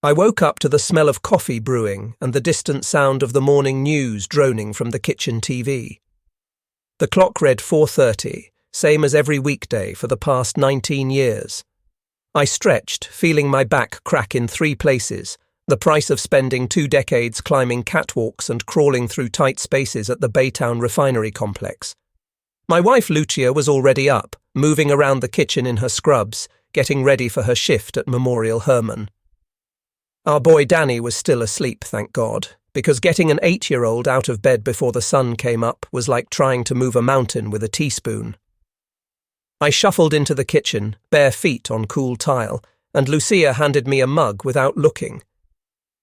I woke up to the smell of coffee brewing and the distant sound of the morning news droning from the kitchen TV. The clock read 4:30, same as every weekday for the past 19 years. I stretched, feeling my back crack in 3 places, the price of spending 2 decades climbing catwalks and crawling through tight spaces at the Baytown refinery complex. My wife Lucia was already up, moving around the kitchen in her scrubs, getting ready for her shift at Memorial Hermann. Our boy Danny was still asleep, thank God, because getting an 8-year-old out of bed before the sun came up was like trying to move a mountain with a teaspoon. I shuffled into the kitchen, bare feet on cool tile, and Lucia handed me a mug without looking.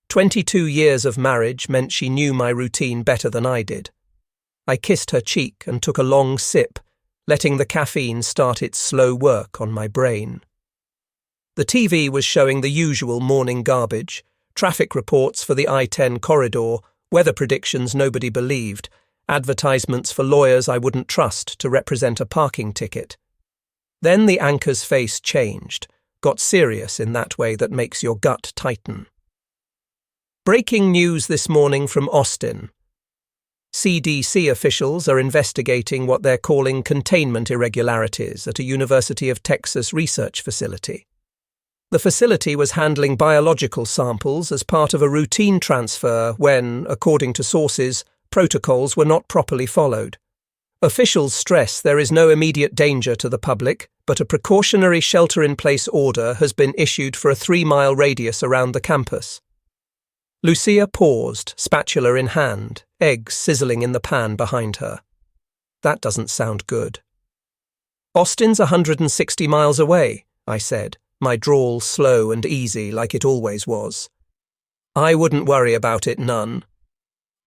22 years of marriage meant she knew my routine better than I did. I kissed her cheek and took a long sip, letting the caffeine start its slow work on my brain. The TV was showing the usual morning garbage, traffic reports for the I-10 corridor, weather predictions nobody believed, advertisements for lawyers I wouldn't trust to represent a parking ticket. Then the anchor's face changed, got serious in that way that makes your gut tighten. Breaking news this morning from Austin. CDC officials are investigating what they're calling containment irregularities at a University of Texas research facility. The facility was handling biological samples as part of a routine transfer when, according to sources, protocols were not properly followed. Officials stress there is no immediate danger to the public, but a precautionary shelter-in-place order has been issued for a 3-mile radius around the campus. Lucia paused, spatula in hand, eggs sizzling in the pan behind her. That doesn't sound good. Austin's 160 miles away, I said, my drawl slow and easy like it always was. I wouldn't worry about it none.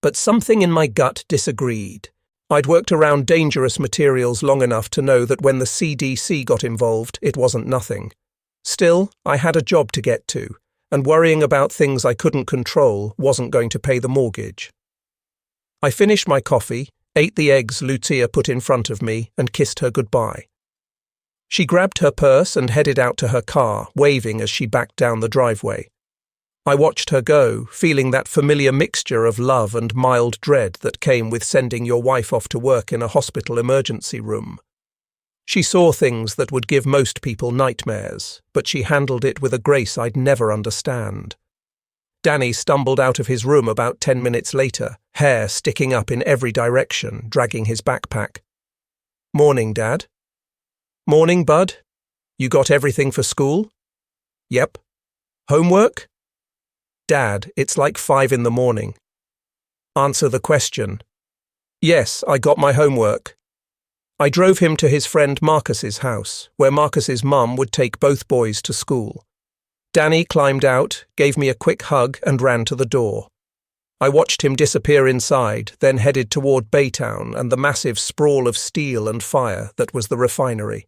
But something in my gut disagreed. I'd worked around dangerous materials long enough to know that when the CDC got involved, it wasn't nothing. Still, I had a job to get to, and worrying about things I couldn't control wasn't going to pay the mortgage. I finished my coffee, ate the eggs Lucia put in front of me, and kissed her goodbye. She grabbed her purse and headed out to her car, waving as she backed down the driveway. I watched her go, feeling that familiar mixture of love and mild dread that came with sending your wife off to work in a hospital emergency room. She saw things that would give most people nightmares, but she handled it with a grace I'd never understand. Danny stumbled out of his room about 10 minutes later, hair sticking up in every direction, dragging his backpack. "Morning, Dad." "Morning, bud. You got everything for school?" "Yep." "Homework?" "Dad, it's like 5 in the morning." "Answer the question." "Yes, I got my homework." I drove him to his friend Marcus's house, where Marcus's mum would take both boys to school. Danny climbed out, gave me a quick hug and ran to the door. I watched him disappear inside, then headed toward Baytown and the massive sprawl of steel and fire that was the refinery.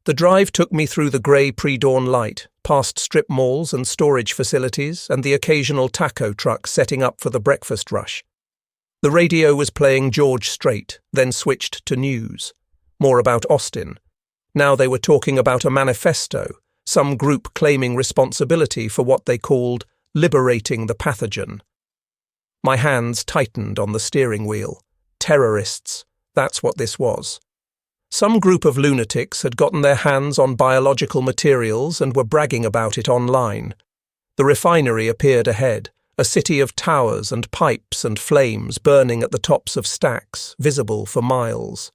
The drive took me through the grey pre-dawn light, past strip malls and storage facilities and the occasional taco truck setting up for the breakfast rush. The radio was playing George Strait, then switched to news. More about Austin. Now they were talking about a manifesto, some group claiming responsibility for what they called liberating the pathogen. My hands tightened on the steering wheel. Terrorists, that's what this was. Some group of lunatics had gotten their hands on biological materials and were bragging about it online. The refinery appeared ahead. A city of towers and pipes and flames burning at the tops of stacks, visible for miles.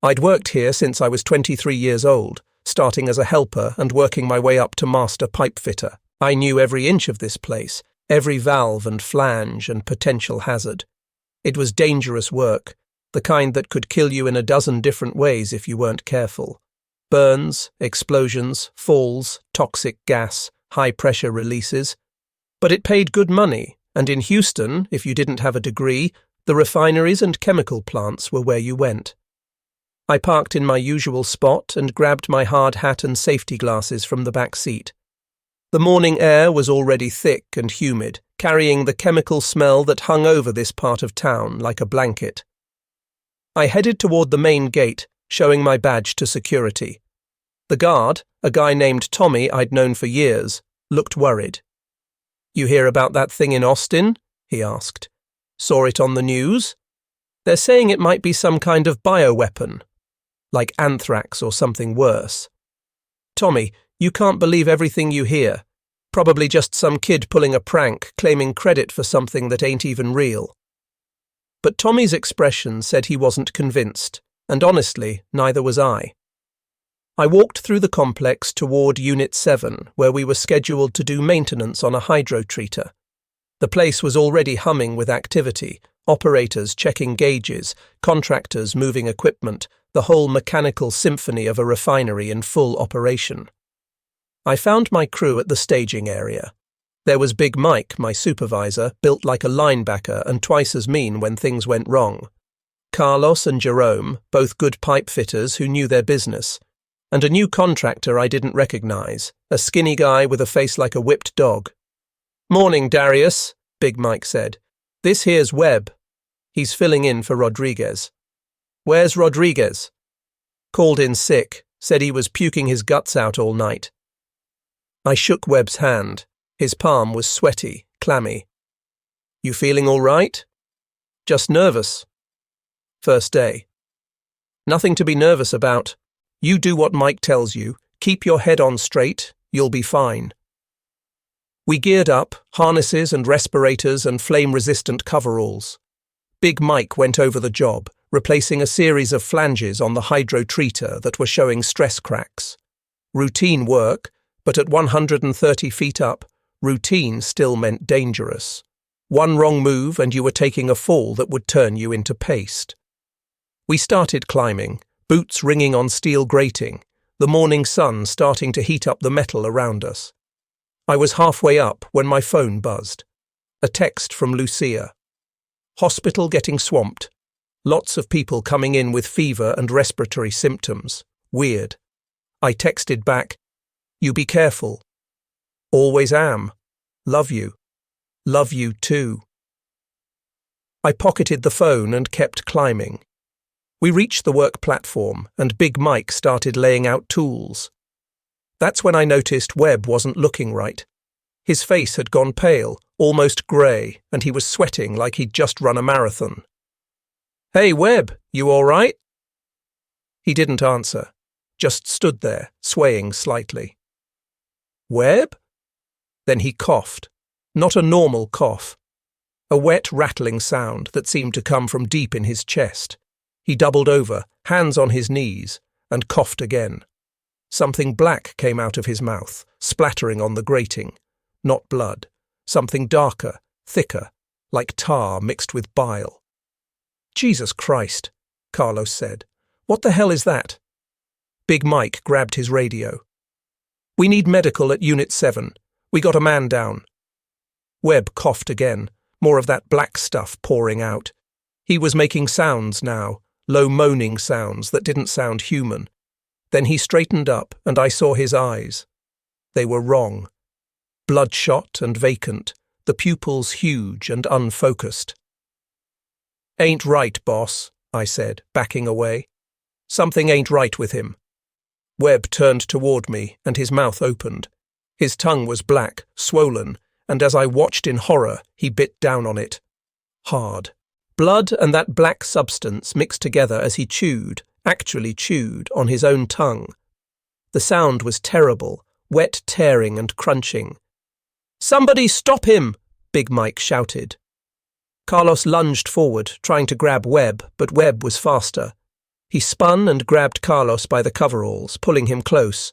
I'd worked here since I was 23 years old, starting as a helper and working my way up to master pipe fitter. I knew every inch of this place, every valve and flange and potential hazard. It was dangerous work, the kind that could kill you in a dozen different ways if you weren't careful. Burns, explosions, falls, toxic gas, high-pressure releases. But it paid good money, and in Houston, if you didn't have a degree, the refineries and chemical plants were where you went. I parked in my usual spot and grabbed my hard hat and safety glasses from the back seat. The morning air was already thick and humid, carrying the chemical smell that hung over this part of town like a blanket. I headed toward the main gate, showing my badge to security. The guard, a guy named Tommy I'd known for years, looked worried. You hear about that thing in Austin? He asked. Saw it on the news? They're saying it might be some kind of bioweapon, like anthrax or something worse. Tommy, you can't believe everything you hear. Probably just some kid pulling a prank, claiming credit for something that ain't even real. But Tommy's expression said he wasn't convinced, and honestly, neither was I. I walked through the complex toward Unit 7, where we were scheduled to do maintenance on a hydrotreater. The place was already humming with activity, operators checking gauges, contractors moving equipment, the whole mechanical symphony of a refinery in full operation. I found my crew at the staging area. There was Big Mike, my supervisor, built like a linebacker and twice as mean when things went wrong. Carlos and Jerome, both good pipe fitters who knew their business. And a new contractor I didn't recognize, a skinny guy with a face like a whipped dog. Morning, Darius, Big Mike said. This here's Webb. He's filling in for Rodriguez. Where's Rodriguez? Called in sick, said he was puking his guts out all night. I shook Webb's hand. His palm was sweaty, clammy. You feeling all right? Just nervous. First day. Nothing to be nervous about. You do what Mike tells you, keep your head on straight, you'll be fine. We geared up, harnesses and respirators and flame-resistant coveralls. Big Mike went over the job, replacing a series of flanges on the hydrotreater that were showing stress cracks. Routine work, but at 130 feet up, routine still meant dangerous. One wrong move and you were taking a fall that would turn you into paste. We started climbing, boots ringing on steel grating, the morning sun starting to heat up the metal around us. I was halfway up when my phone buzzed. A text from Lucia. Hospital getting swamped. Lots of people coming in with fever and respiratory symptoms. Weird. I texted back, You be careful. Always am. Love you. Love you too. I pocketed the phone and kept climbing. We reached the work platform and Big Mike started laying out tools. That's when I noticed Webb wasn't looking right. His face had gone pale, almost grey, and he was sweating like he'd just run a marathon. Hey, Webb, you all right? He didn't answer, just stood there, swaying slightly. Webb? Then he coughed. Not a normal cough. A wet, rattling sound that seemed to come from deep in his chest. He doubled over, hands on his knees, and coughed again. Something black came out of his mouth, splattering on the grating. Not blood. Something darker, thicker, like tar mixed with bile. Jesus Christ, Carlos said. What the hell is that? Big Mike grabbed his radio. We need medical at Unit 7. We got a man down. Webb coughed again, more of that black stuff pouring out. He was making sounds now, low moaning sounds that didn't sound human. Then he straightened up and I saw his eyes. They were wrong. Bloodshot and vacant, the pupils huge and unfocused. Ain't right, boss, I said, backing away. Something ain't right with him. Webb turned toward me and his mouth opened. His tongue was black, swollen, and as I watched in horror, he bit down on it. Hard. Blood and that black substance mixed together as he chewed, actually chewed, on his own tongue. The sound was terrible, wet tearing and crunching. Somebody stop him! Big Mike shouted. Carlos lunged forward, trying to grab Webb, but Webb was faster. He spun and grabbed Carlos by the coveralls, pulling him close.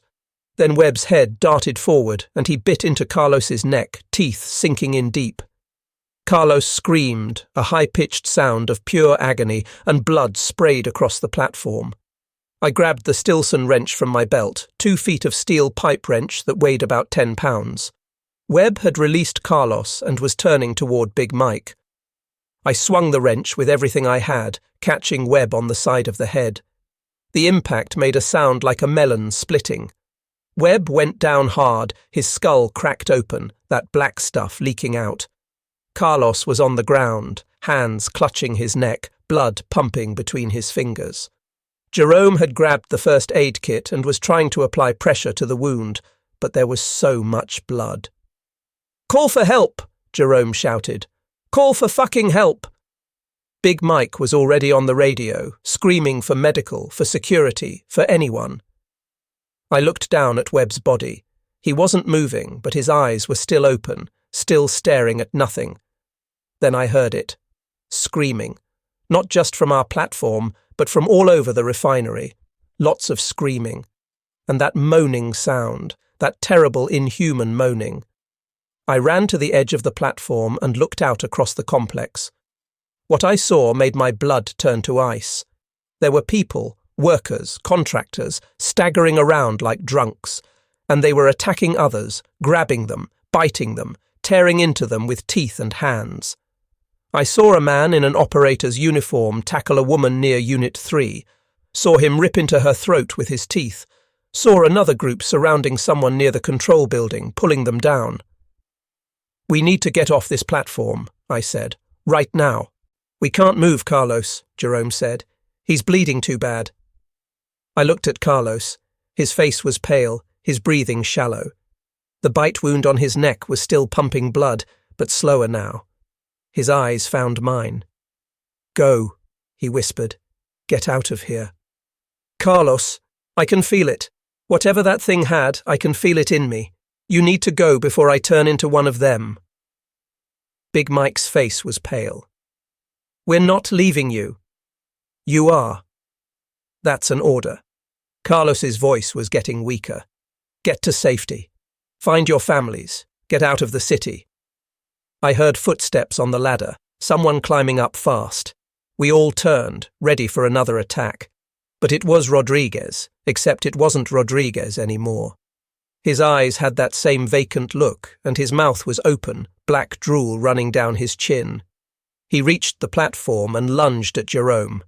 Then Webb's head darted forward, and he bit into Carlos's neck, teeth sinking in deep. Carlos screamed, a high-pitched sound of pure agony, and blood sprayed across the platform. I grabbed the Stilson wrench from my belt, 2 feet of steel pipe wrench that weighed about 10 pounds. Webb had released Carlos and was turning toward Big Mike. I swung the wrench with everything I had, catching Webb on the side of the head. The impact made a sound like a melon splitting. Webb went down hard, his skull cracked open, that black stuff leaking out. Carlos was on the ground, hands clutching his neck, blood pumping between his fingers. Jerome had grabbed the first aid kit and was trying to apply pressure to the wound, but there was so much blood. "Call for help," Jerome shouted. "Call for fucking help." Big Mike was already on the radio, screaming for medical, for security, for anyone. I looked down at Webb's body. He wasn't moving, but his eyes were still open, still staring at nothing. Then I heard it. Screaming. Not just from our platform, but from all over the refinery. Lots of screaming. And that moaning sound, that terrible inhuman moaning. I ran to the edge of the platform and looked out across the complex. What I saw made my blood turn to ice. There were people, workers, contractors, staggering around like drunks, and they were attacking others, grabbing them, biting them, tearing into them with teeth and hands. I saw a man in an operator's uniform tackle a woman near Unit 3, saw him rip into her throat with his teeth, saw another group surrounding someone near the control building, pulling them down. "We need to get off this platform," I said. "Right now." "We can't move, Carlos," Jerome said. "He's bleeding too bad." I looked at Carlos. His face was pale, his breathing shallow. The bite wound on his neck was still pumping blood, but slower now. His eyes found mine. "Go," he whispered. "Get out of here." "Carlos, I can feel it. Whatever that thing had, I can feel it in me. You need to go before I turn into one of them." Big Mike's face was pale. "We're not leaving you." "You are." "That's an order." Carlos's voice was getting weaker. "Get to safety. Find your families. Get out of the city." I heard footsteps on the ladder, someone climbing up fast. We all turned, ready for another attack. But it was Rodriguez, except it wasn't Rodriguez anymore. His eyes had that same vacant look, and his mouth was open, black drool running down his chin. He reached the platform and lunged at Jerome.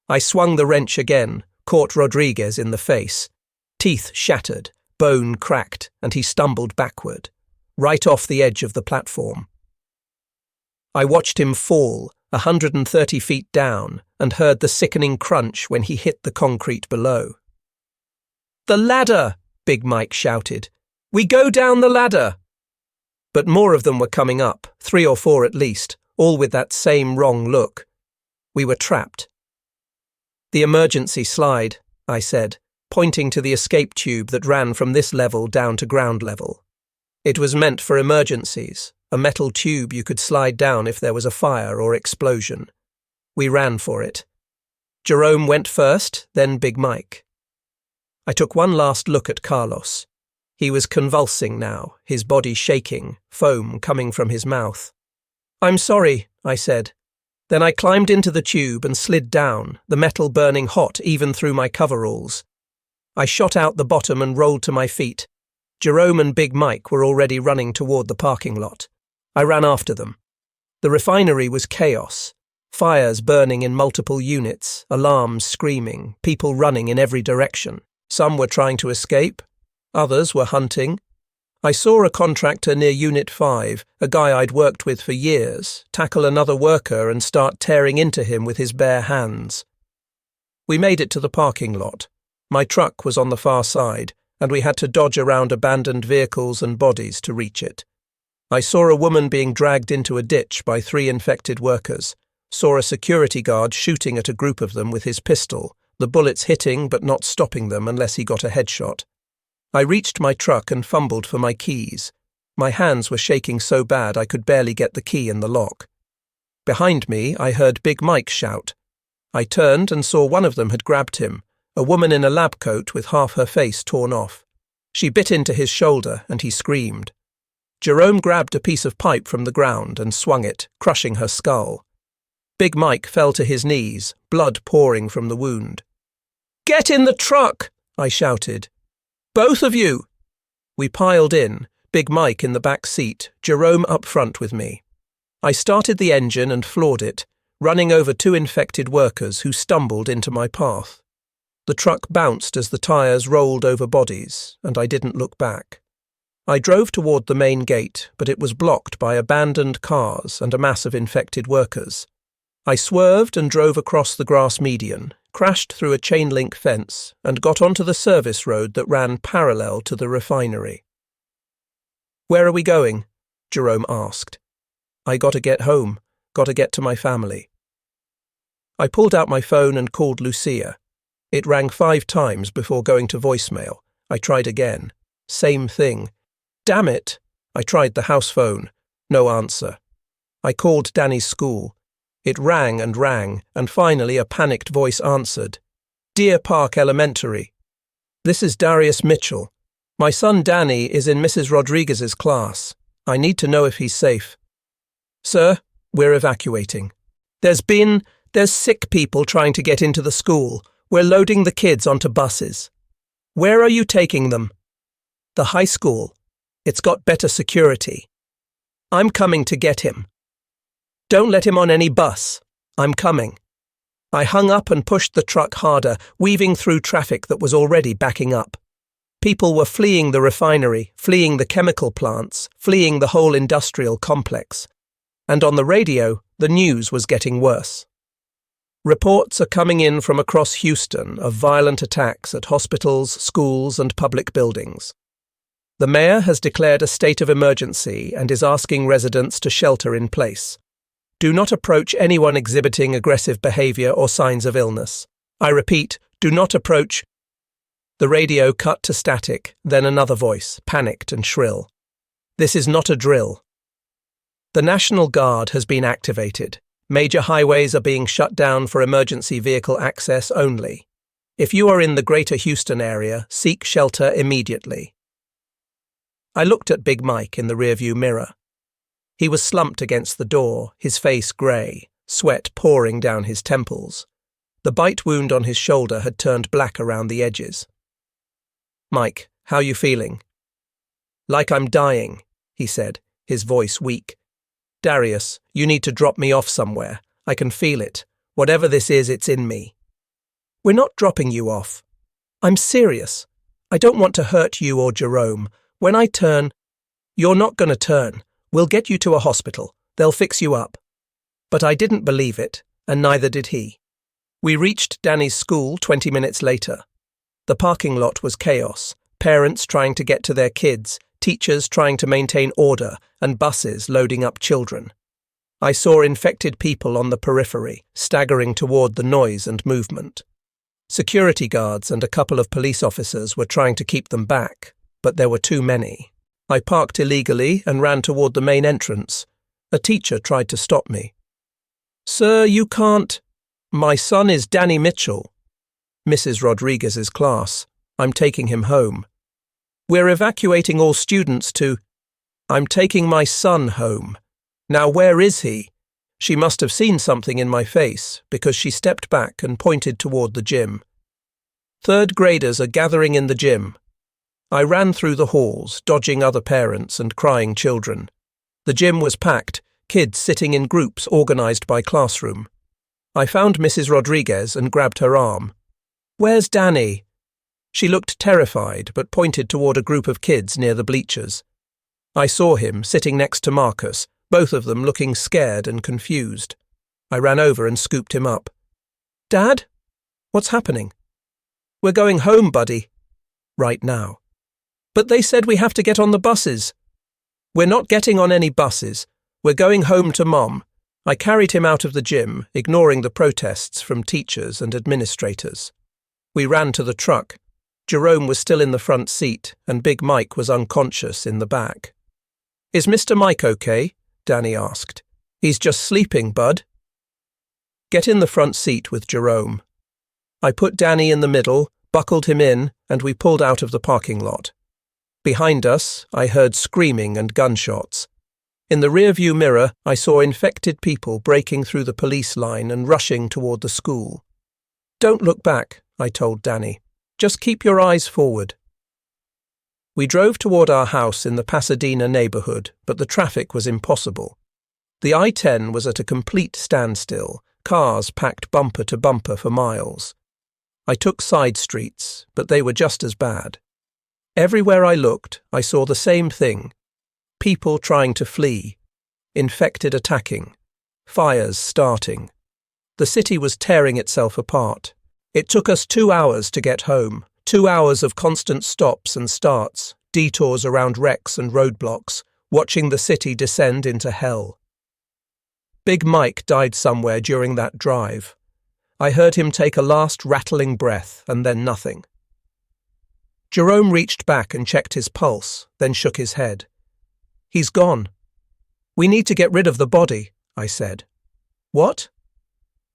I swung the wrench again, caught Rodriguez in the face. Teeth shattered, bone cracked, and he stumbled backward, right off the edge of the platform. I watched him fall, 130 feet down, and heard the sickening crunch when he hit the concrete below. "The ladder!" Big Mike shouted. "We go down the ladder!" But more of them were coming up, 3 or 4 at least, all with that same wrong look. We were trapped. "The emergency slide," I said, pointing to the escape tube that ran from this level down to ground level. It was meant for emergencies, a metal tube you could slide down if there was a fire or explosion. We ran for it. Jerome went first, then Big Mike. I took one last look at Carlos. He was convulsing now, his body shaking, foam coming from his mouth. "I'm sorry," I said. Then I climbed into the tube and slid down, the metal burning hot even through my coveralls. I shot out the bottom and rolled to my feet. Jerome and Big Mike were already running toward the parking lot. I ran after them. The refinery was chaos. Fires burning in multiple units, alarms screaming, people running in every direction. Some were trying to escape. Others were hunting. I saw a contractor near Unit 5, a guy I'd worked with for years, tackle another worker and start tearing into him with his bare hands. We made it to the parking lot. My truck was on the far side, and we had to dodge around abandoned vehicles and bodies to reach it. I saw a woman being dragged into a ditch by 3 infected workers, saw a security guard shooting at a group of them with his pistol, the bullets hitting but not stopping them unless he got a headshot. I reached my truck and fumbled for my keys. My hands were shaking so bad I could barely get the key in the lock. Behind me, I heard Big Mike shout. I turned and saw one of them had grabbed him, a woman in a lab coat with half her face torn off. She bit into his shoulder and he screamed. Jerome grabbed a piece of pipe from the ground and swung it, crushing her skull. Big Mike fell to his knees, blood pouring from the wound. "Get in the truck!" I shouted. "Both of you!" We piled in, Big Mike in the back seat, Jerome up front with me. I started the engine and floored it, running over 2 infected workers who stumbled into my path. The truck bounced as the tyres rolled over bodies, and I didn't look back. I drove toward the main gate, but it was blocked by abandoned cars and a mass of infected workers. I swerved and drove across the grass median, crashed through a chain-link fence, and got onto the service road that ran parallel to the refinery. "Where are we going?" Jerome asked. I gotta get home, gotta get to my family. I pulled out my phone and called Lucia. It rang 5 times before going to voicemail. I tried again. Same thing. Damn it! I tried the house phone. No answer. I called Danny's school. It rang, and finally a panicked voice answered. Deer Park Elementary. This is Darius Mitchell. My son Danny is in Mrs. Rodriguez's class. I need to know if he's safe. Sir, we're evacuating. There's sick people trying to get into the school. We're loading the kids onto buses. Where are you taking them? The high school. It's got better security. I'm coming to get him. Don't let him on any bus. I'm coming. I hung up and pushed the truck harder, weaving through traffic that was already backing up. People were fleeing the refinery, fleeing the chemical plants, fleeing the whole industrial complex. And on the radio, the news was getting worse. Reports are coming in from across Houston of violent attacks at hospitals, schools, and public buildings. The mayor has declared a state of emergency and is asking residents to shelter in place. Do not approach anyone exhibiting aggressive behavior or signs of illness. I repeat, do not approach. The radio cut to static, then another voice, panicked and shrill. This is not a drill. The National Guard has been activated. Major highways are being shut down for emergency vehicle access only. If you are in the greater Houston area, seek shelter immediately. I looked at Big Mike in the rearview mirror. He was slumped against the door, his face grey, sweat pouring down his temples. The bite wound on his shoulder had turned black around the edges. Mike, how you feeling? Like I'm dying, he said, his voice weak. Darius, you need to drop me off somewhere. I can feel it. Whatever this is, it's in me. We're not dropping you off. I'm serious. I don't want to hurt you or Jerome. When I turn, you're not going to turn. We'll get you to a hospital. They'll fix you up. But I didn't believe it, and neither did he. We reached Danny's school 20 minutes later. The parking lot was chaos, parents trying to get to their kids, teachers trying to maintain order, and buses loading up children. I saw infected people on the periphery, staggering toward the noise and movement. Security guards and a couple of police officers were trying to keep them back, but there were too many. I parked illegally and ran toward the main entrance. A teacher tried to stop me. Sir, you can't. My son is Danny Mitchell. Mrs. Rodriguez's class. I'm taking him home. We're evacuating all students to. I'm taking my son home. Now where is he? She must have seen something in my face because she stepped back and pointed toward the gym. 3rd graders are gathering in the gym. I ran through the halls, dodging other parents and crying children. The gym was packed, kids sitting in groups organized by classroom. I found Mrs. Rodriguez and grabbed her arm. Where's Danny? She looked terrified but pointed toward a group of kids near the bleachers. I saw him sitting next to Marcus, both of them looking scared and confused. I ran over and scooped him up. Dad? What's happening? We're going home, buddy. Right now. But they said we have to get on the buses. We're not getting on any buses. We're going home to Mom. I carried him out of the gym, ignoring the protests from teachers and administrators. We ran to the truck. Jerome was still in the front seat, and Big Mike was unconscious in the back. Is Mr. Mike okay? Danny asked. He's just sleeping, bud. Get in the front seat with Jerome. I put Danny in the middle, buckled him in, and we pulled out of the parking lot. Behind us, I heard screaming and gunshots. In the rearview mirror, I saw infected people breaking through the police line and rushing toward the school. Don't look back, I told Danny. Just keep your eyes forward. We drove toward our house in the Pasadena neighborhood, but the traffic was impossible. The I-10 was at a complete standstill, cars packed bumper to bumper for miles. I took side streets, but they were just as bad. Everywhere I looked, I saw the same thing. People trying to flee. Infected attacking. Fires starting. The city was tearing itself apart. It took us 2 hours to get home. 2 hours of constant stops and starts, detours around wrecks and roadblocks, watching the city descend into hell. Big Mike died somewhere during that drive. I heard him take a last rattling breath and then nothing. Jerome reached back and checked his pulse, then shook his head. He's gone. We need to get rid of the body, I said. What?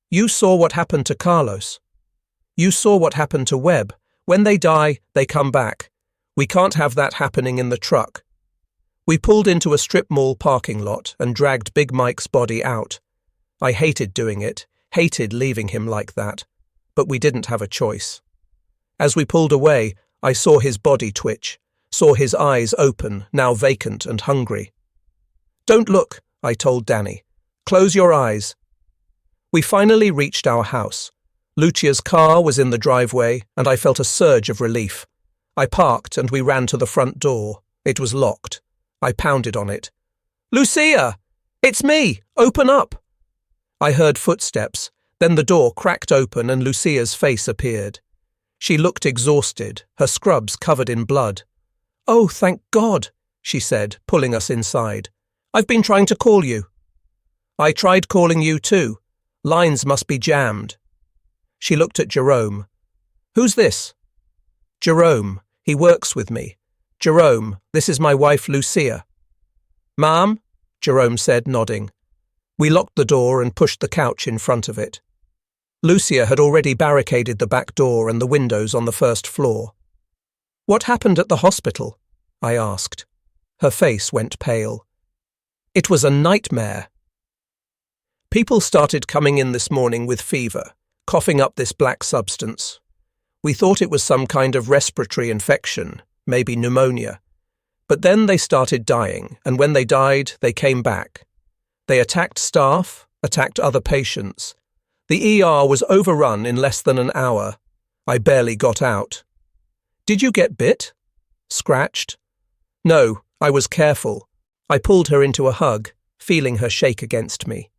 You saw what happened to Carlos. You saw what happened to Webb. When they die, they come back. We can't have that happening in the truck. We pulled into a strip mall parking lot and dragged Big Mike's body out. I hated doing it, hated leaving him like that, but we didn't have a choice. As we pulled away, I saw his body twitch, saw his eyes open, now vacant and hungry. Don't look, I told Danny. Close your eyes. We finally reached our house. Lucia's car was in the driveway, and I felt a surge of relief. I parked and we ran to the front door. It was locked. I pounded on it. Lucia! It's me! Open up! I heard footsteps. Then the door cracked open and Lucia's face appeared. She looked exhausted, her scrubs covered in blood. Oh, thank God, she said, pulling us inside. I've been trying to call you. I tried calling you too. Lines must be jammed. She looked at Jerome. Who's this? Jerome. He works with me. Jerome, this is my wife Lucia. Ma'am? Jerome said, nodding. We locked the door and pushed the couch in front of it. Lucia had already barricaded the back door and the windows on the first floor. What happened at the hospital? I asked. Her face went pale. It was a nightmare. People started coming in this morning with fever, coughing up this black substance. We thought it was some kind of respiratory infection, maybe pneumonia. But then they started dying, and when they died, they came back. They attacked staff, attacked other patients. The ER was overrun in less than an hour. I barely got out. Did you get bit? Scratched? No, I was careful. I pulled her into a hug, feeling her shake against me.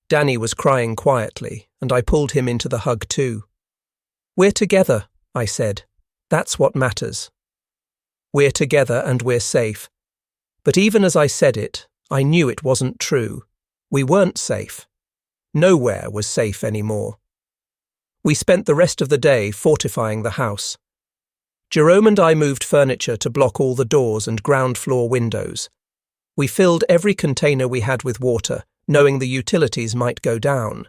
Danny was crying quietly, and I pulled him into the hug too. We're together, I said. That's what matters. We're together and we're safe. But even as I said it, I knew it wasn't true. We weren't safe. Nowhere was safe anymore. We spent the rest of the day fortifying the house. Jerome and I moved furniture to block all the doors and ground floor windows. We filled every container we had with water, knowing the utilities might go down.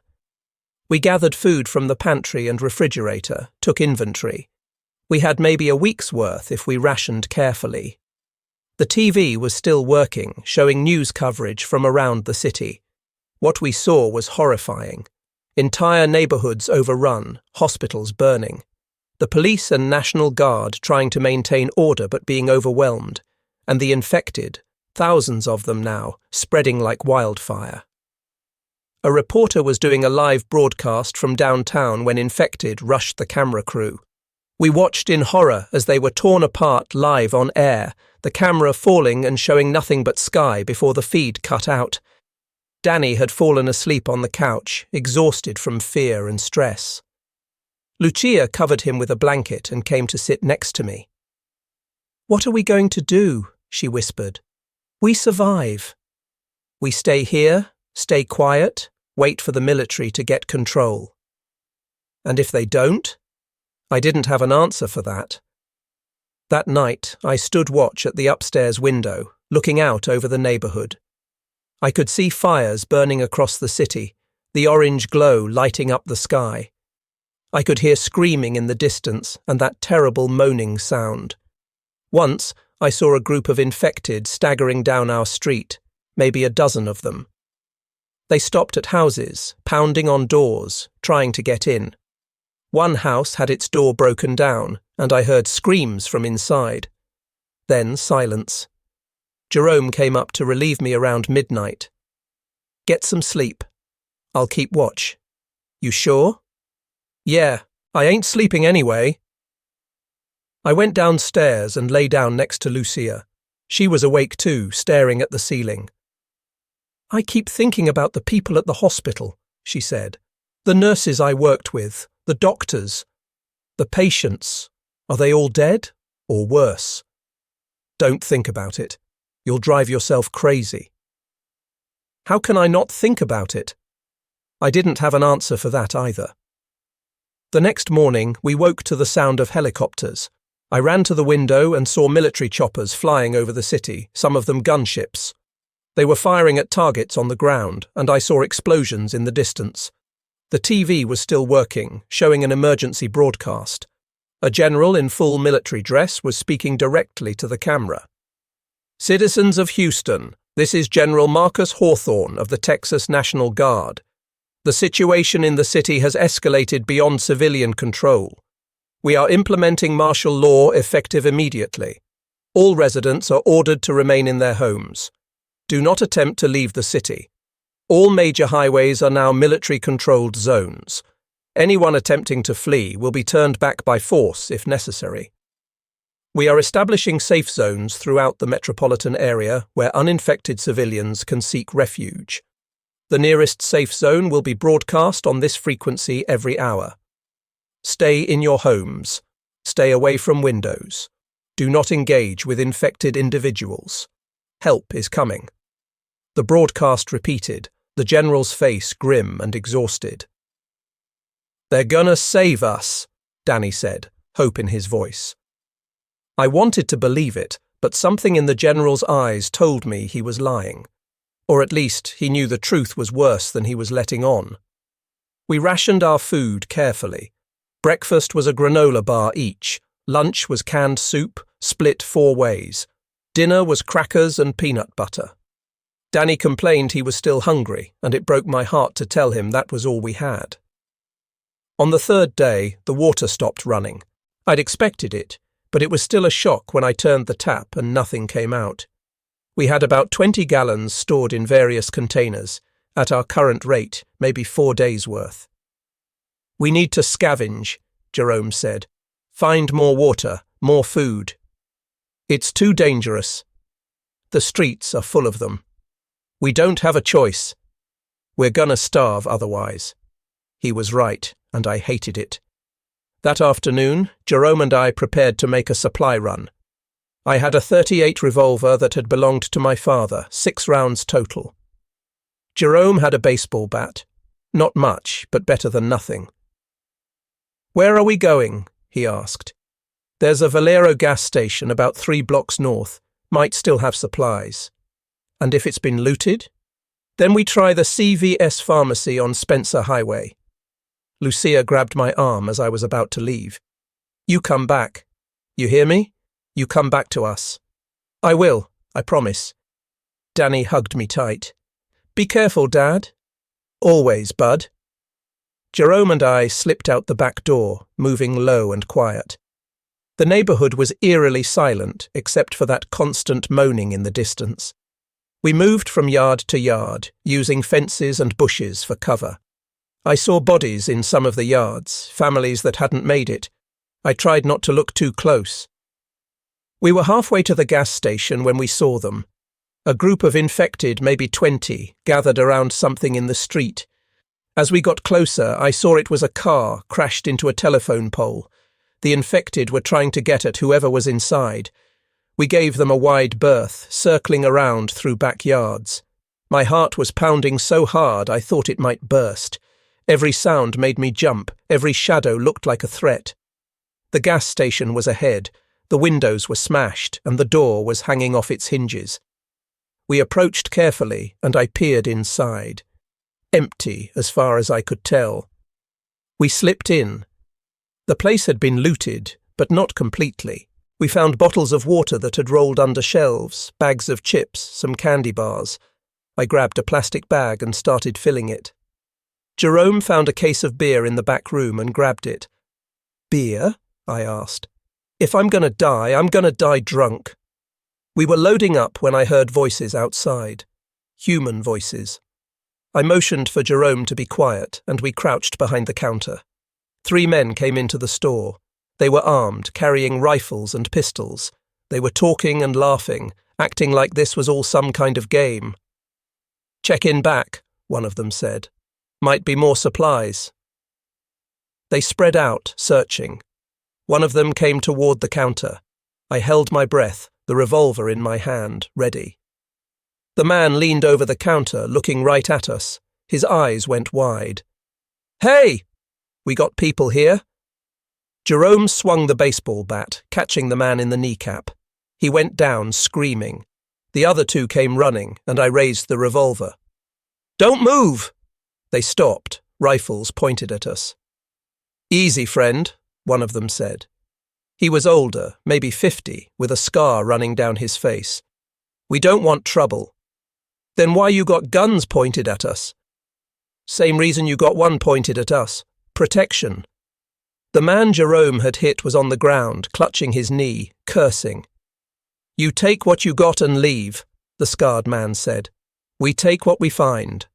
We gathered food from the pantry and refrigerator, took inventory. We had maybe a week's worth if we rationed carefully. The TV was still working, showing news coverage from around the city. What we saw was horrifying. Entire neighborhoods overrun, hospitals burning. The police and National Guard trying to maintain order but being overwhelmed. And the infected, thousands of them now, spreading like wildfire. A reporter was doing a live broadcast from downtown when infected rushed the camera crew. We watched in horror as they were torn apart live on air, the camera falling and showing nothing but sky before the feed cut out. Danny had fallen asleep on the couch, exhausted from fear and stress. Lucia covered him with a blanket and came to sit next to me. What are we going to do? She whispered. We survive. We stay here, stay quiet, wait for the military to get control. And if they don't? I didn't have an answer for that. That night, I stood watch at the upstairs window, looking out over the neighborhood. I could see fires burning across the city, the orange glow lighting up the sky. I could hear screaming in the distance and that terrible moaning sound. Once, I saw a group of infected staggering down our street, maybe a dozen of them. They stopped at houses, pounding on doors, trying to get in. One house had its door broken down, and I heard screams from inside. Then silence. Jerome came up to relieve me around midnight. Get some sleep. I'll keep watch. You sure? Yeah, I ain't sleeping anyway. I went downstairs and lay down next to Lucia. She was awake too, staring at the ceiling. I keep thinking about the people at the hospital, she said. The nurses I worked with, the doctors, the patients. Are they all dead or worse? Don't think about it. You'll drive yourself crazy." How can I not think about it? I didn't have an answer for that either. The next morning, we woke to the sound of helicopters. I ran to the window and saw military choppers flying over the city, some of them gunships. They were firing at targets on the ground, and I saw explosions in the distance. The TV was still working, showing an emergency broadcast. A general in full military dress was speaking directly to the camera. "Citizens of Houston, this is General Marcus Hawthorne of the Texas National Guard. The situation in the city has escalated beyond civilian control. We are implementing martial law effective immediately. All residents are ordered to remain in their homes. Do not attempt to leave the city. All major highways are now military-controlled zones. Anyone attempting to flee will be turned back by force if necessary. We are establishing safe zones throughout the metropolitan area where uninfected civilians can seek refuge. The nearest safe zone will be broadcast on this frequency every hour. Stay in your homes. Stay away from windows. Do not engage with infected individuals. Help is coming." The broadcast repeated, the general's face grim and exhausted. "They're gonna save us," Danny said, hope in his voice. I wanted to believe it, but something in the general's eyes told me he was lying. Or at least he knew the truth was worse than he was letting on. We rationed our food carefully. Breakfast was a granola bar each, lunch was canned soup, split 4 ways. Dinner was crackers and peanut butter. Danny complained he was still hungry, and it broke my heart to tell him that was all we had. On the 3rd day, the water stopped running. I'd expected it, but it was still a shock when I turned the tap and nothing came out. We had about 20 gallons stored in various containers, at our current rate, maybe 4 days' worth. "We need to scavenge," Jerome said. "Find more water, more food. It's too dangerous. The streets are full of them. We don't have a choice. We're gonna starve otherwise." He was right, and I hated it. That afternoon, Jerome and I prepared to make a supply run. I had a .38 revolver that had belonged to my father, 6 rounds total. Jerome had a baseball bat. Not much, but better than nothing. "Where are we going?" he asked. "There's a Valero gas station about 3 blocks north. Might still have supplies. And if it's been looted? Then we try the CVS pharmacy on Spencer Highway." Lucia grabbed my arm as I was about to leave. "You come back. You hear me? You come back to us." "I will, I promise." Danny hugged me tight. "Be careful, Dad." "Always, bud." Jerome and I slipped out the back door, moving low and quiet. The neighborhood was eerily silent, except for that constant moaning in the distance. We moved from yard to yard, using fences and bushes for cover. I saw bodies in some of the yards, families that hadn't made it. I tried not to look too close. We were halfway to the gas station when we saw them. A group of infected, maybe 20, gathered around something in the street. As we got closer, I saw it was a car crashed into a telephone pole. The infected were trying to get at whoever was inside. We gave them a wide berth, circling around through backyards. My heart was pounding so hard I thought it might burst. Every sound made me jump, every shadow looked like a threat. The gas station was ahead, the windows were smashed, and the door was hanging off its hinges. We approached carefully, and I peered inside. Empty, as far as I could tell. We slipped in. The place had been looted, but not completely. We found bottles of water that had rolled under shelves, bags of chips, some candy bars. I grabbed a plastic bag and started filling it. Jerome found a case of beer in the back room and grabbed it. "Beer?" I asked. "If I'm going to die, I'm going to die drunk." We were loading up when I heard voices outside. Human voices. I motioned for Jerome to be quiet, and we crouched behind the counter. 3 men came into the store. They were armed, carrying rifles and pistols. They were talking and laughing, acting like this was all some kind of game. "Check in back," one of them said. "Might be more supplies." They spread out, searching. One of them came toward the counter. I held my breath, the revolver in my hand, ready. The man leaned over the counter, looking right at us. His eyes went wide. "Hey! We got people here." Jerome swung the baseball bat, catching the man in the kneecap. He went down, screaming. The other two came running, and I raised the revolver. "Don't move!" They stopped, rifles pointed at us. "Easy, friend," one of them said. He was older, maybe 50, with a scar running down his face. "We don't want trouble." "Then why you got guns pointed at us?" "Same reason you got one pointed at us. Protection." The man Jerome had hit was on the ground, clutching his knee, cursing. "You take what you got and leave," the scarred man said. "We take what we find."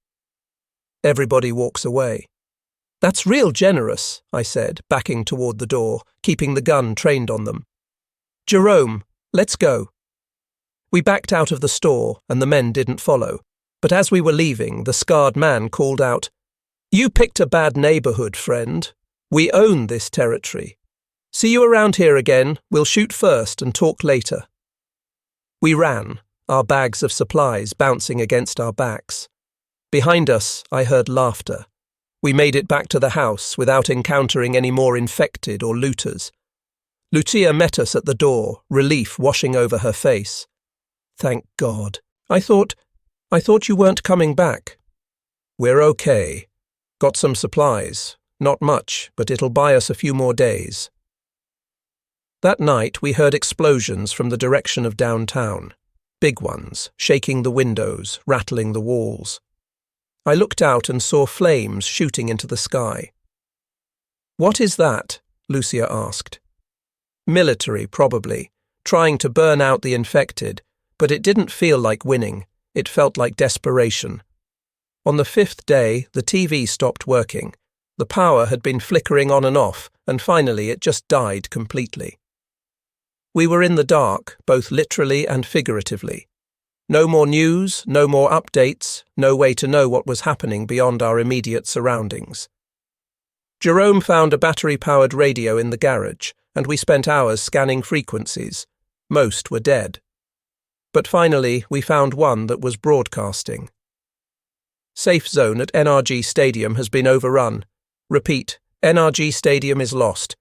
Everybody walks away. "That's real generous," I said, backing toward the door, keeping the gun trained on them. "Jerome, let's go." We backed out of the store, and the men didn't follow. But as we were leaving, the scarred man called out, "You picked a bad neighborhood, friend. We own this territory. See you around here again. We'll shoot first and talk later." We ran, our bags of supplies bouncing against our backs. Behind us, I heard laughter. We made it back to the house without encountering any more infected or looters. Lucia met us at the door, relief washing over her face. "Thank God. I thought you weren't coming back." "We're okay. Got some supplies. Not much, but it'll buy us a few more days." That night we heard explosions from the direction of downtown. Big ones, shaking the windows, rattling the walls. I looked out and saw flames shooting into the sky. "What is that?" Lucia asked. "Military, probably, trying to burn out the infected, but it didn't feel like winning. It felt like desperation. On the 5th day, the TV stopped working. The power had been flickering on and off, and finally it just died completely. We were in the dark, both literally and figuratively. No more news, no more updates, no way to know what was happening beyond our immediate surroundings. Jerome found a battery-powered radio in the garage, and we spent hours scanning frequencies. Most were dead. But finally, we found one that was broadcasting. "Safe zone at NRG Stadium has been overrun. Repeat, NRG Stadium is lost.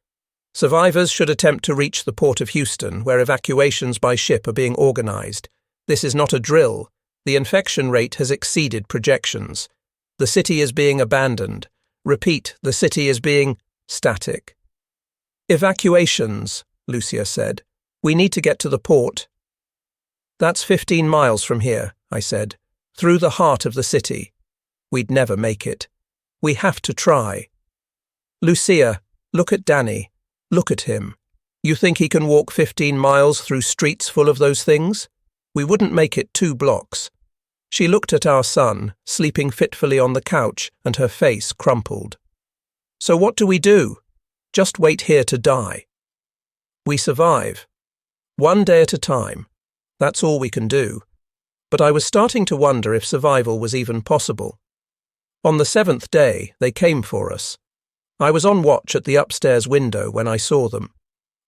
Survivors should attempt to reach the port of Houston, where evacuations by ship are being organized. This is not a drill. The infection rate has exceeded projections. The city is being abandoned. Repeat, the city is being static." "Evacuations," Lucia said. "We need to get to the port." "That's 15 miles from here," I said. "Through the heart of the city. We'd never make it. We have to try." "Lucia, look at Danny. Look at him. You think he can walk 15 miles through streets full of those things? We wouldn't make it 2 blocks. She looked at our son, sleeping fitfully on the couch, and her face crumpled. "So what do we do? Just wait here to die?" "We survive. One day at a time. That's all we can do." But I was starting to wonder if survival was even possible. On the 7th day, they came for us. I was on watch at the upstairs window when I saw them.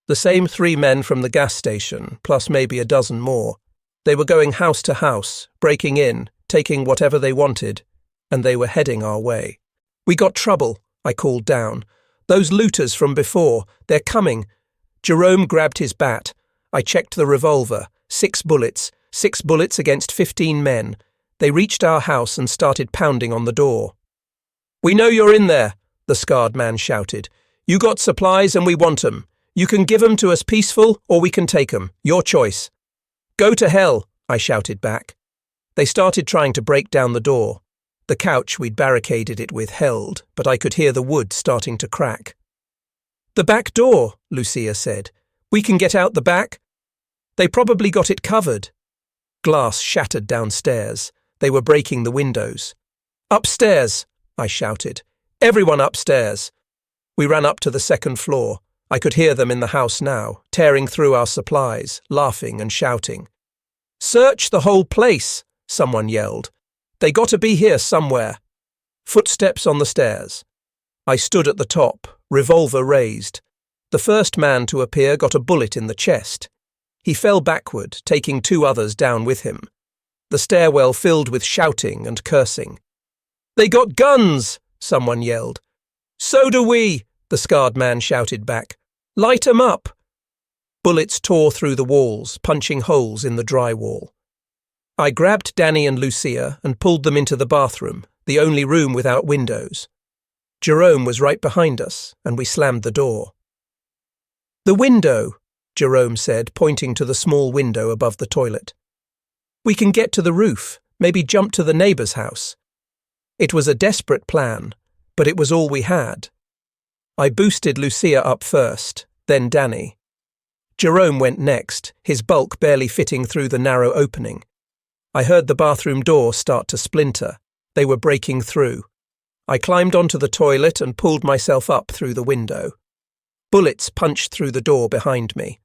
The same 3 men from the gas station, plus maybe a dozen more. They were going house to house, breaking in, taking whatever they wanted, and they were heading our way. "We got trouble," I called down. "Those looters from before, they're coming." Jerome grabbed his bat. I checked the revolver. 6 bullets. 6 bullets against 15 men. They reached our house and started pounding on the door. "We know you're in there," the scarred man shouted. "You got supplies and we want 'em. You can give 'em to us peaceful or we can take 'em. Your choice." "Go to hell," I shouted back. They started trying to break down the door. The couch we'd barricaded it with held, but I could hear the wood starting to crack. "The back door," Lucia said. "We can get out the back." "They probably got it covered." Glass shattered downstairs. They were breaking the windows. "Upstairs," I shouted. "Everyone upstairs." We ran up to the 2nd floor. I could hear them in the house now, tearing through our supplies, laughing and shouting. "Search the whole place," someone yelled. "They got to be here somewhere." Footsteps on the stairs. I stood at the top, revolver raised. The first man to appear got a bullet in the chest. He fell backward, taking 2 others down with him. the stairwell filled with shouting and cursing. "They got guns!" someone yelled. "So do we!" the scarred man shouted back. "Light 'em up!" Bullets tore through the walls, punching holes in the drywall. I grabbed Danny and Lucia and pulled them into the bathroom, the only room without windows. Jerome was right behind us, and we slammed the door. "The window," Jerome said, pointing to the small window above the toilet. "We can get to the roof, maybe jump to the neighbour's house." It was a desperate plan, but it was all we had. I boosted Lucia up first, then Danny. Jerome went next, his bulk barely fitting through the narrow opening. I heard the bathroom door start to splinter. They were breaking through. I climbed onto the toilet and pulled myself up through the window. Bullets punched through the door behind me.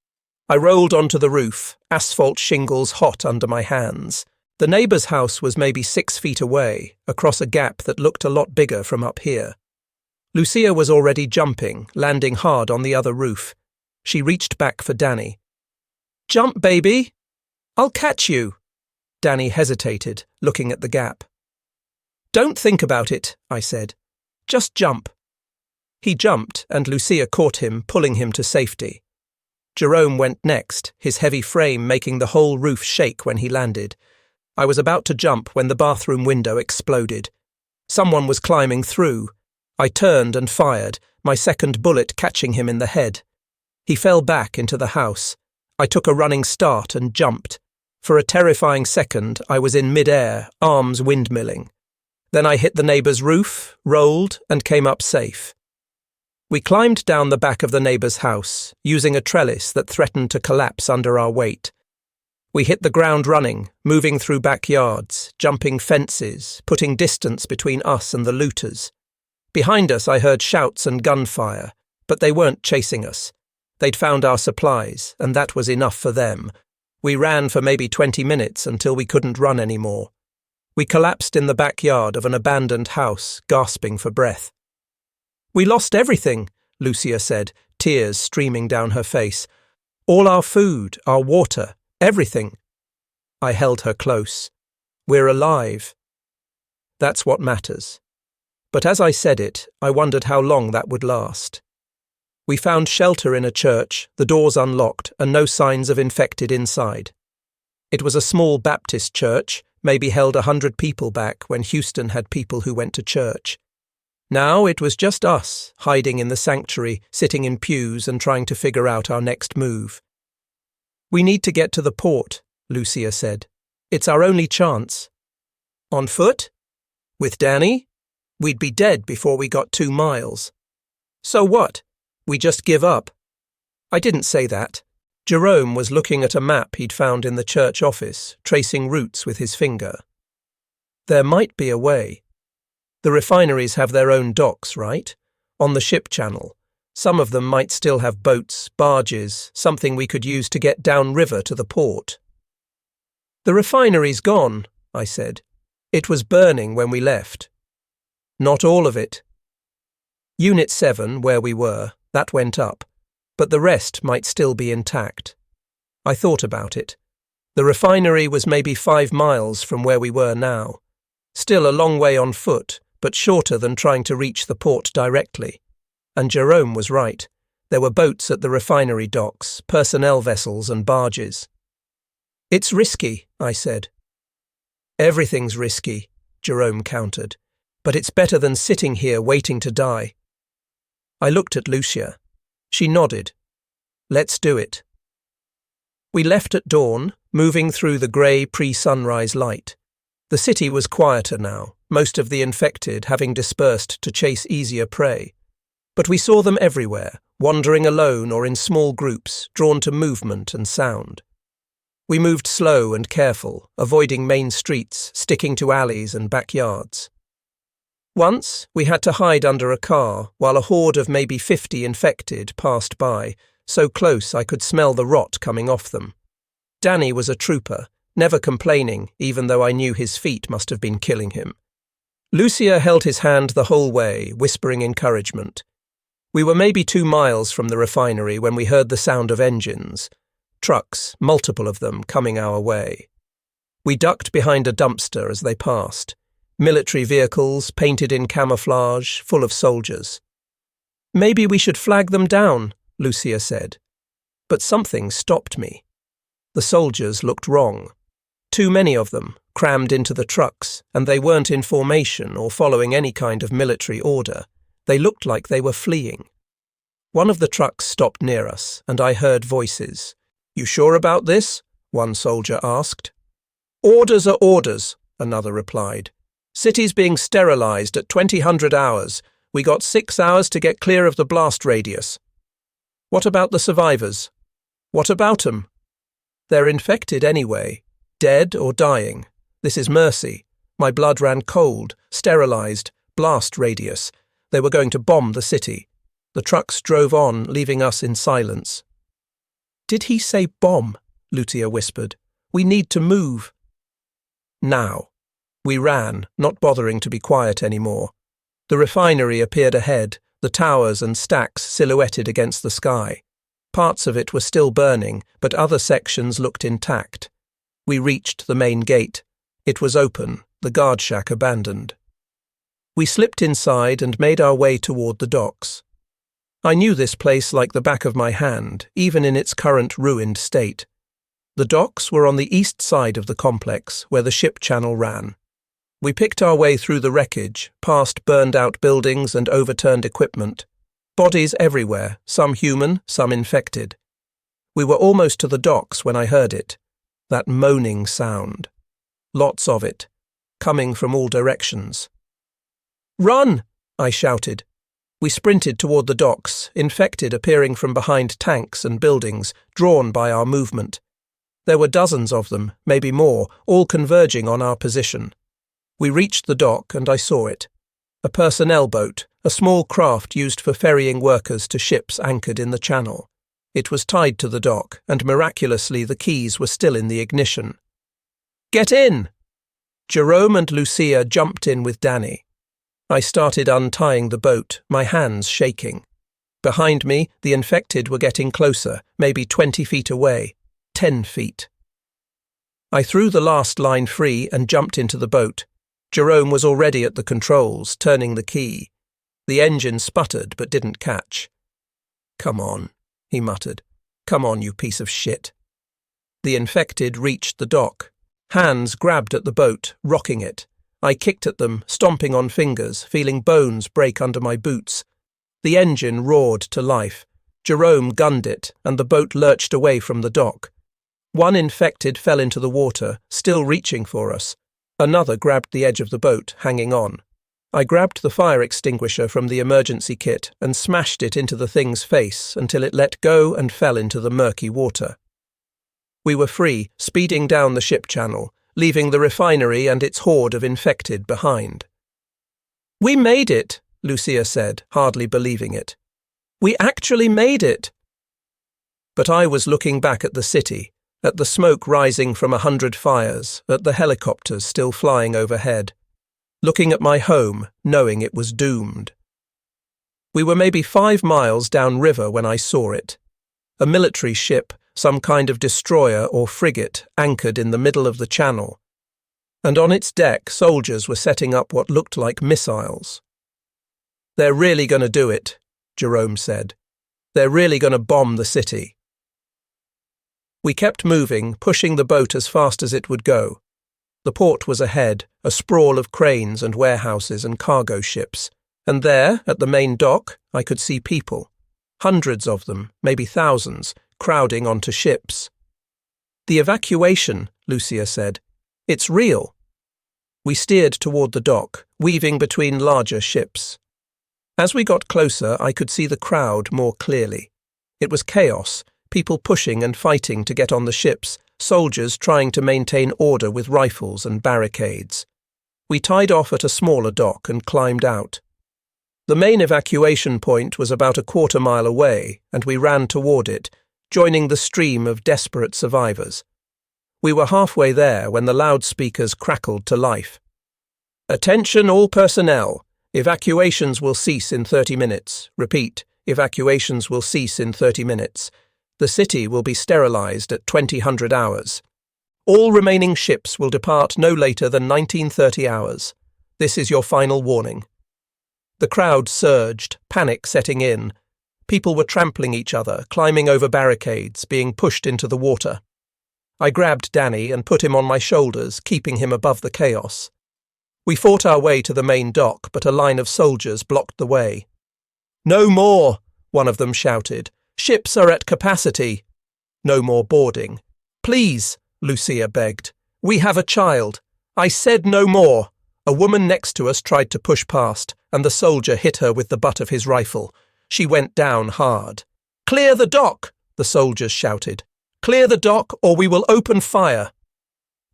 I rolled onto the roof, asphalt shingles hot under my hands. The neighbour's house was maybe 6 feet away, across a gap that looked a lot bigger from up here. Lucia was already jumping, landing hard on the other roof. She reached back for Danny. "Jump, baby! I'll catch you!" Danny hesitated, looking at the gap. "Don't think about it," I said. "Just jump." He jumped, and Lucia caught him, pulling him to safety. Jerome went next, his heavy frame making the whole roof shake when he landed. I was about to jump when the bathroom window exploded. Someone was climbing through. I turned and fired, my second bullet catching him in the head. He fell back into the house. I took a running start and jumped. For a terrifying second, I was in mid-air, arms windmilling. Then I hit the neighbour's roof, rolled, and came up safe. We climbed down the back of the neighbour's house, using a trellis that threatened to collapse under our weight. We hit the ground running, moving through backyards, jumping fences, putting distance between us and the looters. Behind us I heard shouts and gunfire, but they weren't chasing us. They'd found our supplies, and that was enough for them. We ran for maybe 20 minutes until we couldn't run anymore. We collapsed in the backyard of an abandoned house, gasping for breath. "We lost everything," Lucia said, tears streaming down her face. "All our food, our water, everything." I held her close. "We're alive." That's what matters. But as I said it, I wondered how long that would last. We found shelter in a church, the doors unlocked, and no signs of infected inside. It was a small Baptist church, maybe held 100 people back when Houston had people who went to church. Now it was just us, hiding in the sanctuary, sitting in pews and trying to figure out our next move. "We need to get to the port," Lucia said. "It's our only chance." "On foot? With Danny? We'd be dead before we got 2 miles. So what? We just give up?" I didn't say that. Jerome was looking at a map he'd found in the church office, tracing routes with his finger. "There might be a way. The refineries have their own docks, right? On the ship channel. Some of them might still have boats, barges, something we could use to get downriver to the port." "The refinery's gone," I said. "It was burning when we left." "Not all of it. Unit 7, where we were, that went up, but the rest might still be intact." I thought about it. The refinery was maybe 5 miles from where we were now. Still a long way on foot, but shorter than trying to reach the port directly. And Jerome was right. There were boats at the refinery docks, personnel vessels and barges. "It's risky," I said. "Everything's risky," Jerome countered. "But it's better than sitting here waiting to die." I looked at Lucia. She nodded. "Let's do it." We left at dawn, moving through the grey pre-sunrise light. The city was quieter now, most of the infected having dispersed to chase easier prey. But we saw them everywhere, wandering alone or in small groups, drawn to movement and sound. We moved slow and careful, avoiding main streets, sticking to alleys and backyards. Once, we had to hide under a car while a horde of maybe 50 infected passed by, so close I could smell the rot coming off them. Danny was a trooper, never complaining, even though I knew his feet must have been killing him. Lucia held his hand the whole way, whispering encouragement. We were maybe 2 miles from the refinery when we heard the sound of engines. Trucks, multiple of them, coming our way. We ducked behind a dumpster as they passed. Military vehicles, painted in camouflage, full of soldiers. "Maybe we should flag them down," Lucia said. But something stopped me. The soldiers looked wrong. Too many of them, crammed into the trucks, and they weren't in formation or following any kind of military order. They looked like they were fleeing. One of the trucks stopped near us, and I heard voices. "You sure about this?" one soldier asked. "Orders are orders," another replied. "City's being sterilized at 2000 hours. We got 6 hours to get clear of the blast radius." "What about the survivors?" "What about 'em?" "They're infected anyway. Dead or dying. This is mercy. My blood ran cold. Sterilized. Blast radius. They were going to bomb the city." The trucks drove on, leaving us in silence. "Did he say bomb?" Lucia whispered. "We need to move." Now. We ran, not bothering to be quiet anymore. The refinery appeared ahead, the towers and stacks silhouetted against the sky. Parts of it were still burning, but other sections looked intact. We reached the main gate. It was open, the guard shack abandoned. We slipped inside and made our way toward the docks. I knew this place like the back of my hand, even in its current ruined state. The docks were on the east side of the complex, where the ship channel ran. We picked our way through the wreckage, past burned-out buildings and overturned equipment. Bodies everywhere, some human, some infected. We were almost to the docks when I heard it. That moaning sound. Lots of it, coming from all directions. "Run!" I shouted. We sprinted toward the docks, infected appearing from behind tanks and buildings, drawn by our movement. There were dozens of them, maybe more, all converging on our position. We reached the dock and I saw it. A personnel boat, a small craft used for ferrying workers to ships anchored in the channel. It was tied to the dock, and miraculously the keys were still in the ignition. "Get in!" Jerome and Lucia jumped in with Danny. I started untying the boat, my hands shaking. Behind me, the infected were getting closer, maybe 20 feet away, 10 feet. I threw the last line free and jumped into the boat. Jerome was already at the controls, turning the key. The engine sputtered but didn't catch. "Come on," he muttered. "Come on, you piece of shit." The infected reached the dock. Hands grabbed at the boat, rocking it. I kicked at them, stomping on fingers, feeling bones break under my boots. The engine roared to life. Jerome gunned it, and the boat lurched away from the dock. One infected fell into the water, still reaching for us. Another grabbed the edge of the boat, hanging on. I grabbed the fire extinguisher from the emergency kit and smashed it into the thing's face until it let go and fell into the murky water. We were free, speeding down the ship channel, leaving the refinery and its horde of infected behind. "We made it," Lucia said, hardly believing it. "We actually made it." But I was looking back at the city, at the smoke rising from 100 fires, at the helicopters still flying overhead, looking at my home, knowing it was doomed. We were maybe 5 miles downriver when I saw it. A military ship, some kind of destroyer or frigate, anchored in the middle of the channel. And on its deck, soldiers were setting up what looked like missiles. "They're really going to do it," Jerome said. "They're really going to bomb the city." We kept moving, pushing the boat as fast as it would go. The port was ahead, a sprawl of cranes and warehouses and cargo ships. And there, at the main dock, I could see people. Hundreds of them, maybe thousands, crowding onto ships. "The evacuation," Lucia said. "It's real." We steered toward the dock, weaving between larger ships. As we got closer, I could see the crowd more clearly. It was chaos, people pushing and fighting to get on the ships, soldiers trying to maintain order with rifles and barricades. We tied off at a smaller dock and climbed out. The main evacuation point was about a quarter-mile away, and we ran toward it, joining the stream of desperate survivors. We were halfway there when the loudspeakers crackled to life. "Attention all personnel. Evacuations will cease in 30 minutes. Repeat, evacuations will cease in 30 minutes. The city will be sterilized at 2000 hours. All remaining ships will depart no later than 1930 hours. This is your final warning." The crowd surged, panic setting in. People were trampling each other, climbing over barricades, being pushed into the water. I grabbed Danny and put him on my shoulders, keeping him above the chaos. We fought our way to the main dock, but a line of soldiers blocked the way. "No more!" one of them shouted. "Ships are at capacity." "No more boarding." "Please," Lucia begged. "We have a child." "I said no more." A woman next to us tried to push past, and the soldier hit her with the butt of his rifle. She went down hard. "Clear the dock!" the soldiers shouted. "Clear the dock, or we will open fire."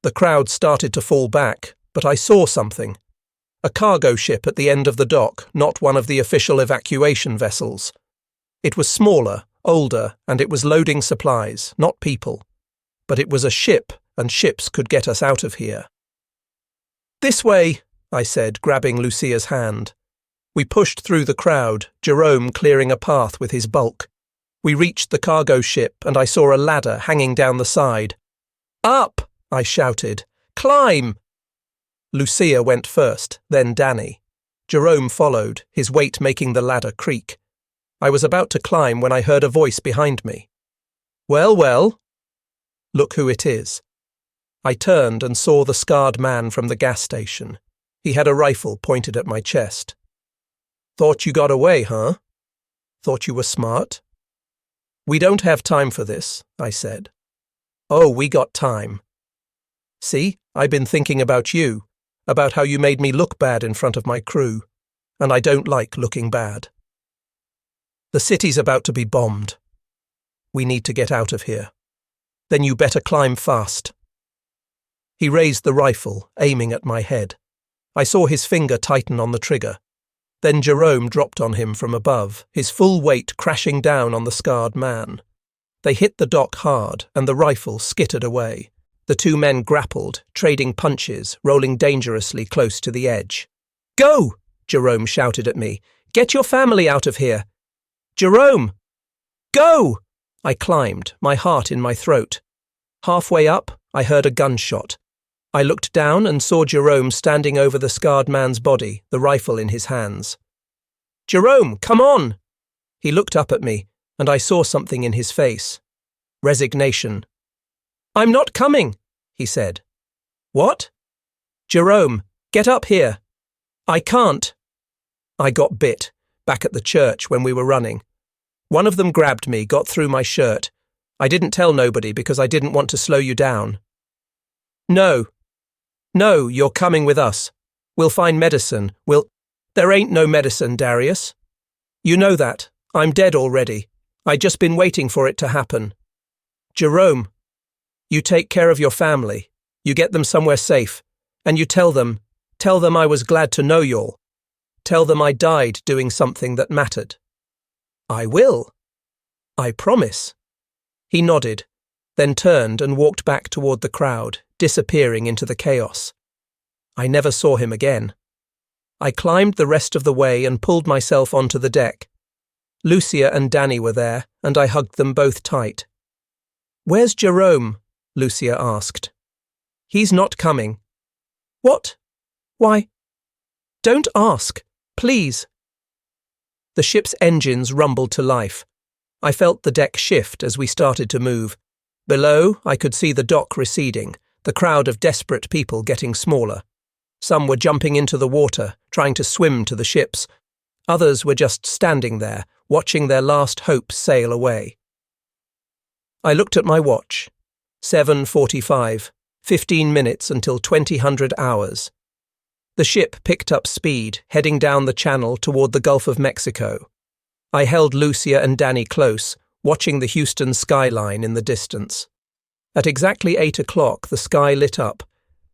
The crowd started to fall back, but I saw something. A cargo ship at the end of the dock, not one of the official evacuation vessels. It was smaller, older, and it was loading supplies, not people. But it was a ship, and ships could get us out of here. "This way," I said, grabbing Lucia's hand. We pushed through the crowd, Jerome clearing a path with his bulk. We reached the cargo ship, and I saw a ladder hanging down the side. "Up!" I shouted. "Climb!" Lucia went first, then Danny. Jerome followed, his weight making the ladder creak. I was about to climb when I heard a voice behind me. "Well, well." "Look who it is." I turned and saw the scarred man from the gas station. He had a rifle pointed at my chest. "Thought you got away, huh? Thought you were smart?" "We don't have time for this," I said. "Oh, we got time. See, I've been thinking about you, about how you made me look bad in front of my crew, and I don't like looking bad. The city's about to be bombed. We need to get out of here. Then you better climb fast." He raised the rifle, aiming at my head. I saw his finger tighten on the trigger. Then Jerome dropped on him from above, his full weight crashing down on the scarred man. They hit the dock hard, and the rifle skittered away. The two men grappled, trading punches, rolling dangerously close to the edge. "Go!" Jerome shouted at me. "Get your family out of here!" "Jerome! Go!" I climbed, my heart in my throat. Halfway up, I heard a gunshot. I looked down and saw Jerome standing over the scarred man's body, the rifle in his hands. "Jerome, come on!" He looked up at me, and I saw something in his face. Resignation. "I'm not coming," he said. "What?" "Jerome, get up here." "I can't." I got bit, back at the church when we were running. One of them grabbed me, got through my shirt. I didn't tell nobody because I didn't want to slow you down. No, you're coming with us. We'll find medicine. There ain't no medicine, Darius. You know that. I'm dead already. I just been waiting for it to happen. Jerome, you take care of your family. You get them somewhere safe. And you tell them I was glad to know y'all. Tell them I died doing something that mattered. I will. I promise. He nodded, then turned and walked back toward the crowd, disappearing into the chaos. I never saw him again. I climbed the rest of the way and pulled myself onto the deck. Lucia and Danny were there, and I hugged them both tight. "Where's Jerome?" Lucia asked. "He's not coming." "What? Why?" "Don't ask, please." The ship's engines rumbled to life. I felt the deck shift as we started to move. Below, I could see the dock receding, the crowd of desperate people getting smaller. Some were jumping into the water, trying to swim to the ships. Others were just standing there, watching their last hopes sail away. I looked at my watch. 7:45, 15 minutes until 2000 hours. The ship picked up speed, heading down the channel toward the Gulf of Mexico. I held Lucia and Danny close, watching the Houston skyline in the distance. At exactly 8 o'clock, the sky lit up.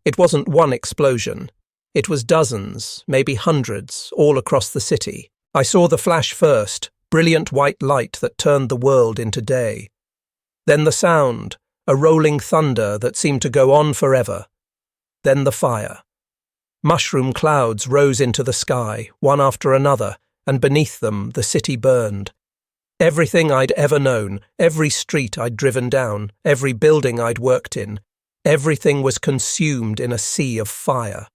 It wasn't one explosion. It was dozens, maybe hundreds, all across the city. I saw the flash first, brilliant white light that turned the world into day. Then the sound, a rolling thunder that seemed to go on forever. Then the fire. Mushroom clouds rose into the sky, one after another, and beneath them the city burned. Everything I'd ever known, every street I'd driven down, every building I'd worked in, Everything was consumed in a sea of fire.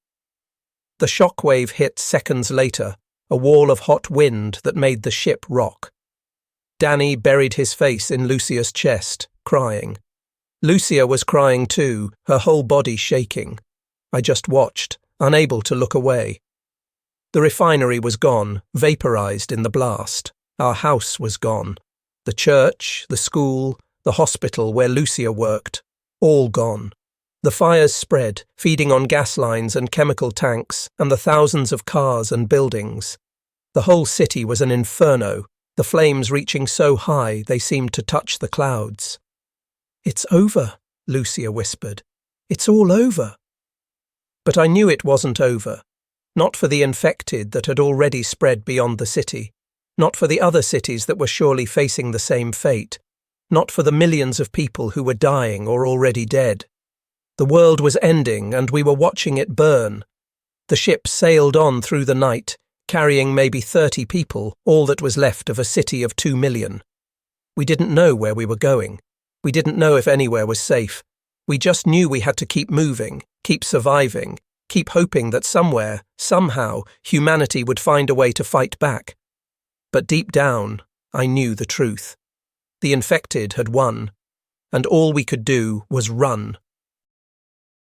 The shockwave hit seconds later, a wall of hot wind that made the ship rock. Danny buried his face in Lucia's chest, crying. Lucia was crying too, her whole body shaking. I just watched, unable to look away. The refinery was gone, vaporized in the blast. Our house was gone. The church, the school, the hospital where Lucia worked, all gone. The fires spread, feeding on gas lines and chemical tanks and the thousands of cars and buildings. The whole city was an inferno, the flames reaching so high they seemed to touch the clouds. "It's over," Lucia whispered. "It's all over." But I knew it wasn't over. Not for the infected that had already spread beyond the city. Not for the other cities that were surely facing the same fate. Not for the millions of people who were dying or already dead. The world was ending and we were watching it burn. The ship sailed on through the night, carrying maybe 30 people, all that was left of a city of 2 million. We didn't know where we were going. We didn't know if anywhere was safe. We just knew we had to keep moving, keep surviving, keep hoping that somewhere, somehow, humanity would find a way to fight back. But deep down, I knew the truth. The infected had won, and all we could do was run.